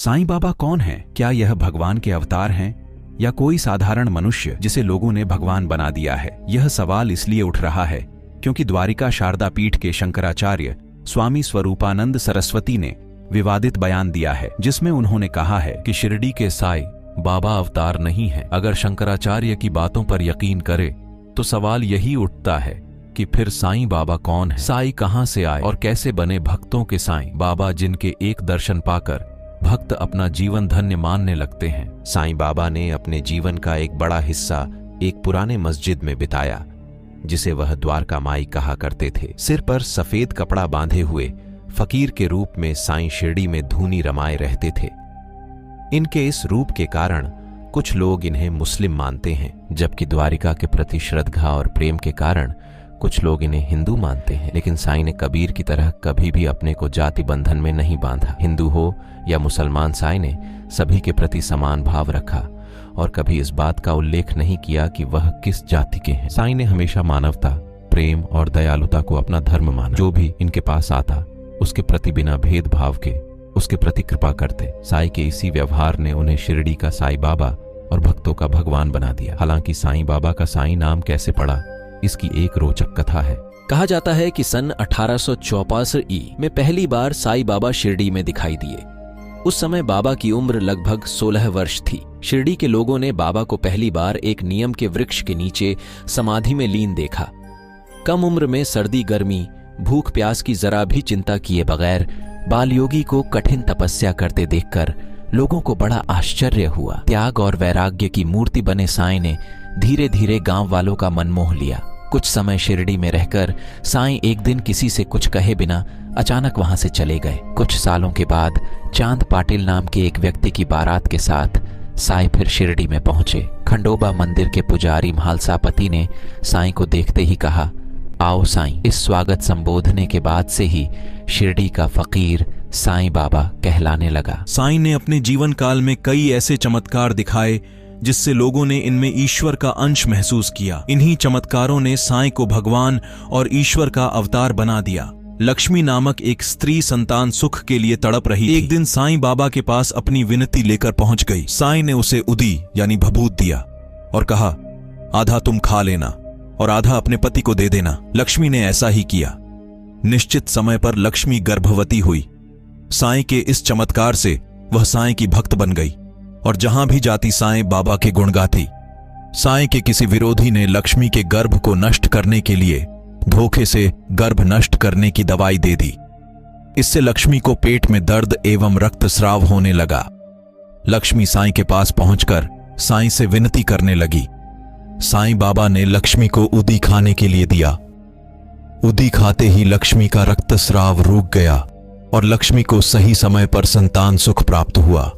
साईं बाबा कौन हैं? क्या यह भगवान के अवतार हैं या कोई साधारण मनुष्य जिसे लोगों ने भगवान बना दिया है? यह सवाल इसलिए उठ रहा है क्योंकि द्वारिका शारदा पीठ के शंकराचार्य स्वामी स्वरूपानंद सरस्वती ने विवादित बयान दिया है, जिसमें उन्होंने कहा है कि शिरडी के साईं बाबा अवतार नहीं है। अगर शंकराचार्य की बातों पर यकीन करे तो सवाल यही उठता है कि फिर साईं बाबा कौन है? साईं कहां से आए और कैसे बने भक्तों के साईं बाबा, जिनके एक दर्शन पाकर भक्त अपना जीवन धन्य मानने लगते हैं। साईं बाबा ने अपने जीवन का एक बड़ा हिस्सा एक पुराने मस्जिद में बिताया, जिसे वह द्वारका माई कहा करते थे। सिर पर सफेद कपड़ा बांधे हुए फकीर के रूप में साईं शिरडी में धूनी रमाए रहते थे। इनके इस रूप के कारण कुछ लोग इन्हें मुस्लिम मानते हैं, जबकि द्वारिका के प्रति श्रद्धा और प्रेम के कारण कुछ लोग इन्हें हिंदू मानते हैं। लेकिन साईं ने कबीर की तरह कभी भी अपने को जाति बंधन में नहीं बांधा। हिंदू हो या मुसलमान, साईं ने सभी के प्रति समान भाव रखा और कभी इस बात का उल्लेख नहीं किया कि वह किस जाति के हैं। साईं ने हमेशा मानवता, प्रेम और दयालुता को अपना धर्म माना। जो भी इनके पास आता उसके प्रति बिना भेदभाव के उसके प्रति कृपा करते। साईं के इसी व्यवहार ने उन्हें शिरडी का साईं बाबा और भक्तों का भगवान बना दिया। हालांकि साईं बाबा का साईं नाम कैसे पड़ा, इसकी एक रोचक कथा है। कहा जाता है कि सन 1864 में पहली बार साईं बाबा शिरडी में दिखाई दिए। उस समय बाबा की उम्र लगभग 16 वर्ष थी। शिरडी के लोगों ने बाबा को पहली बार एक नीम के वृक्ष के नीचे समाधि में लीन देखा। कम उम्र में सर्दी गर्मी भूख प्यास की जरा भी चिंता किए बगैर बालयोगी को कठिन तपस्या करते देखकर लोगों को बड़ा आश्चर्य हुआ। त्याग और वैराग्य की मूर्ति बने साईं ने धीरे धीरे गांव वालों का मन मोह लिया। कुछ समय शिरडी में रहकर साईं एक दिन किसी से कुछ कहे बिना अचानक वहां से चले गए। कुछ सालों के बाद चांद पाटिल नाम के एक व्यक्ति की बारात के साथ साईं फिर शिरडी में पहुंचे। खंडोबा मंदिर के पुजारी म्हालसापति ने साईं को देखते ही कहा, आओ साईं। इस स्वागत संबोधने के बाद से ही शिरडी का फकीर साईं बाबा कहलाने लगा। साईं ने अपने जीवन काल में कई ऐसे चमत्कार दिखाए जिससे लोगों ने इनमें ईश्वर का अंश महसूस किया। इन्हीं चमत्कारों ने साईं को भगवान और ईश्वर का अवतार बना दिया। लक्ष्मी नामक एक स्त्री संतान सुख के लिए तड़प रही थी। एक दिन साईं बाबा के पास अपनी विनती लेकर पहुंच गई। साईं ने उसे उदी यानी भभूत दिया और कहा, आधा तुम खा लेना और आधा अपने पति को दे देना। लक्ष्मी ने ऐसा ही किया। निश्चित समय पर लक्ष्मी गर्भवती हुई। साईं के इस चमत्कार से वह साईं की भक्त बन गई और जहां भी जाती साईं बाबा के गुण गाती। साईं के किसी विरोधी ने लक्ष्मी के गर्भ को नष्ट करने के लिए धोखे से गर्भ नष्ट करने की दवाई दे दी। इससे लक्ष्मी को पेट में दर्द एवं रक्तस्राव होने लगा। लक्ष्मी साईं के पास पहुंचकर साईं से विनती करने लगी। साईं बाबा ने लक्ष्मी को उदी खाने के लिए दिया। उदी खाते ही लक्ष्मी का रक्तस्राव रुक गया और लक्ष्मी को सही समय पर संतान सुख प्राप्त हुआ।